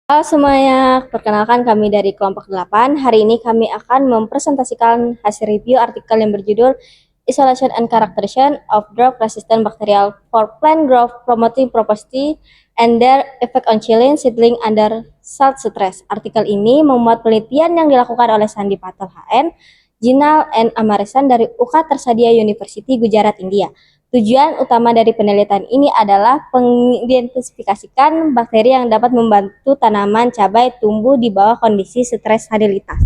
Halo semuanya, perkenalkan kami dari kelompok 8. Hari ini kami akan mempresentasikan hasil review artikel yang berjudul Isolation and Characterization of Drought-Resistant Bacterial for Plant Growth Promoting Property and Their Effect on Chilling Seedling Under Salt Stress. Artikel ini memuat penelitian yang dilakukan oleh Sandy Patel HN, Jinal N. Amarisan dari UK Tersadia University, Gujarat, India. Tujuan utama dari penelitian ini adalah mengidentifikasikan bakteri yang dapat membantu tanaman cabai tumbuh di bawah kondisi stres salinitas.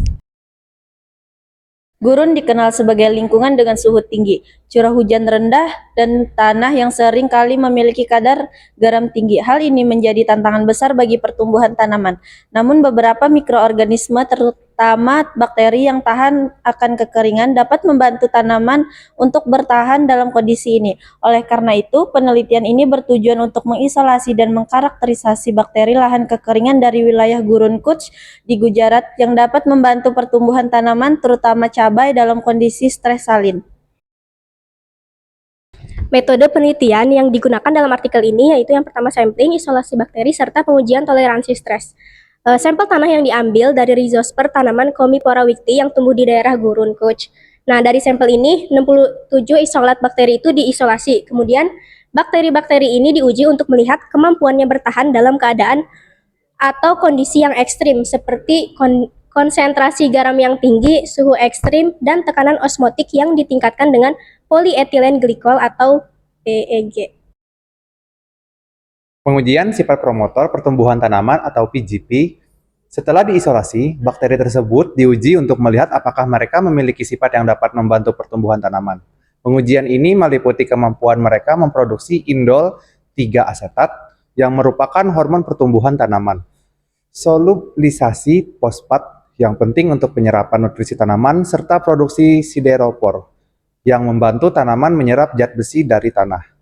Gurun dikenal sebagai lingkungan dengan suhu tinggi, curah hujan rendah, dan tanah yang sering kali memiliki kadar garam tinggi. Hal ini menjadi tantangan besar bagi pertumbuhan tanaman. Namun beberapa mikroorganisme, terutama bakteri yang tahan akan kekeringan, dapat membantu tanaman untuk bertahan dalam kondisi ini. Oleh karena itu, penelitian ini bertujuan untuk mengisolasi dan mengkarakterisasi bakteri lahan kekeringan dari wilayah Gurun Kutch di Gujarat yang dapat membantu pertumbuhan tanaman, terutama cabai dalam kondisi stres salin. Metode penelitian yang digunakan dalam artikel ini yaitu yang pertama sampling, isolasi bakteri, serta pengujian toleransi stres. Sampel tanah yang diambil dari rhizosper tanaman Commiphora wicti yang tumbuh di daerah Gurun Kutch. Nah, dari sampel ini 67 isolat bakteri itu diisolasi. Kemudian bakteri-bakteri ini diuji untuk melihat kemampuannya bertahan dalam keadaan atau kondisi yang ekstrim seperti konsentrasi garam yang tinggi, suhu ekstrim, dan tekanan osmotik yang ditingkatkan dengan polyethylene glycol atau PEG. Pengujian sifat promotor pertumbuhan tanaman atau PGP. Setelah diisolasi, bakteri tersebut diuji untuk melihat apakah mereka memiliki sifat yang dapat membantu pertumbuhan tanaman. Pengujian ini meliputi kemampuan mereka memproduksi indol 3-asetat yang merupakan hormon pertumbuhan tanaman, solubilisasi fosfat yang penting untuk penyerapan nutrisi tanaman, serta produksi sideropor yang membantu tanaman menyerap zat besi dari tanah.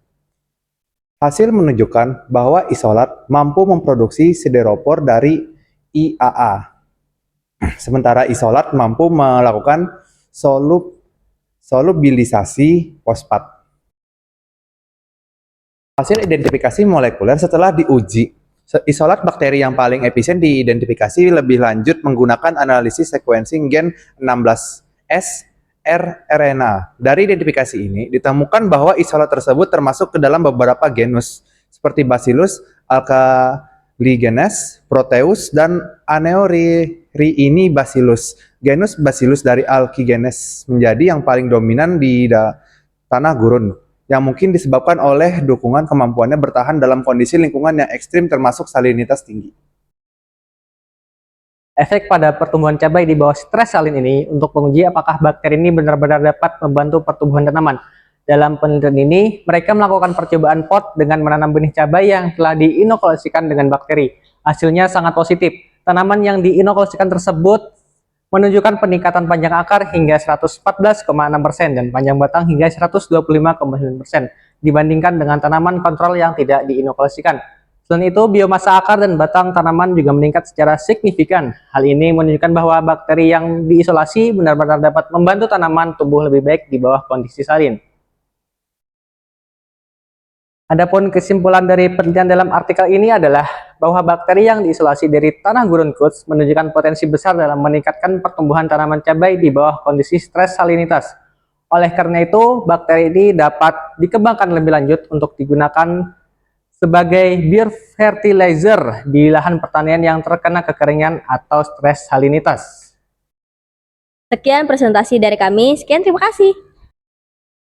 Hasil menunjukkan bahwa isolat mampu memproduksi sideropor dari IAA, sementara isolat mampu melakukan solubilisasi fosfat. Hasil identifikasi molekuler setelah diuji, isolat bakteri yang paling efisien diidentifikasi lebih lanjut menggunakan analisis sequencing gen 16S rRNA. Dari identifikasi ini, ditemukan bahwa isolat tersebut termasuk ke dalam beberapa genus, seperti Bacillus aeruginosa, Proteus, dan Aneuriini Bacillus. Genus Bacillus dari Aeruginosa menjadi yang paling dominan di tanah gurun, yang mungkin disebabkan oleh dukungan kemampuannya bertahan dalam kondisi lingkungan yang ekstrim termasuk salinitas tinggi. Efek pada pertumbuhan cabai di bawah stres salin ini untuk menguji apakah bakteri ini benar-benar dapat membantu pertumbuhan tanaman. Dalam penelitian ini, mereka melakukan percobaan pot dengan menanam benih cabai yang telah diinokulasikan dengan bakteri. Hasilnya sangat positif. Tanaman yang diinokulasikan tersebut menunjukkan peningkatan panjang akar hingga 114,6% dan panjang batang hingga 125,9% dibandingkan dengan tanaman kontrol yang tidak diinokulasikan. Selain itu, biomasa akar dan batang tanaman juga meningkat secara signifikan. Hal ini menunjukkan bahwa bakteri yang diisolasi benar-benar dapat membantu tanaman tumbuh lebih baik di bawah kondisi salin. Adapun kesimpulan dari penelitian dalam artikel ini adalah bahwa bakteri yang diisolasi dari tanah Gurun Kutch menunjukkan potensi besar dalam meningkatkan pertumbuhan tanaman cabai di bawah kondisi stres salinitas. Oleh karena itu, bakteri ini dapat dikembangkan lebih lanjut untuk digunakan sebagai biofertilizer di lahan pertanian yang terkena kekeringan atau stres salinitas. Sekian presentasi dari kami. Sekian, terima kasih.